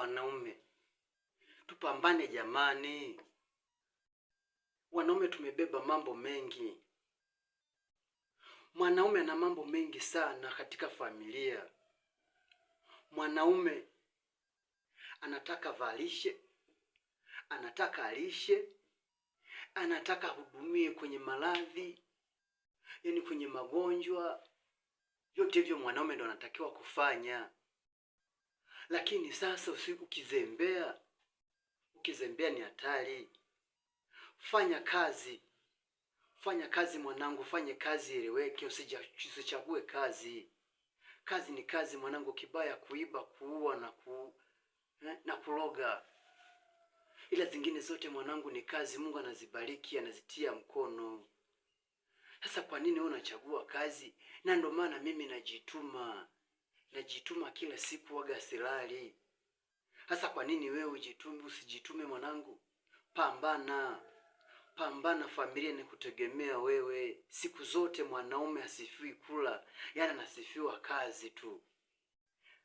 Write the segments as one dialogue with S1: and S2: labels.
S1: wanaume tupambane jamani. Wanaume tumebeba mambo mengi. Mwanaume ana mambo mengi sana katika familia. Mwanaume anataka valishe, anataka alishe, anataka hudumie kwenye maradhi, yaani kwenye magonjwa. Yote hivyo mwanaume ndo anatakiwa kufanya. Lakini sasa ukizembea ni hatari. Fanya kazi. Fanya kazi mwanangu, fanye kazi eleweke, usichague kazi. Kazi ni kazi mwanangu, kibaya kuiba, kuua na kuloga. Ila zingine zote mwanangu ni kazi, Mungu anazibariki, anazitia mkono. Sasa kwa nini wewe unachagua kazi? Na ndo maana mimi najituma kila siku, waga silali. Sasa kwa nini wewe usijitume mwanangu? Pambana, familia ni kutegemea wewe. Siku zote mwanaume asifiwi kula, yaani anasifiwa kazi tu.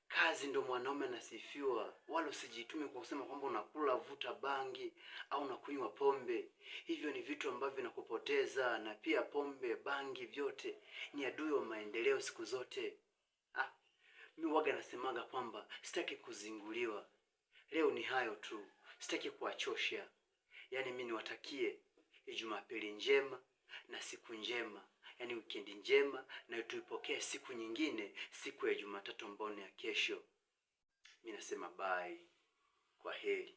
S1: Kazi ndo mwanaume anasifiwa. Wala usijitume kwa kusema kwamba unakula vuta bangi au unakunywa pombe. Hivyo ni vitu ambavyo vinakupoteza, na pia pombe, bangi vyote ni adui wa maendeleo siku zote. Mimi waga nasemaga kwamba sitaki kuzinguliwa. Leo ni hayo tu. Sitaki kuwachosha. Yaani mimi niwatakie Jumapili njema na siku njema. Yaani weekend njema, na tuipokee siku nyingine, siku ya Jumatatu ambayo ni ya kesho. Mimi nasema bye. Kwa heri.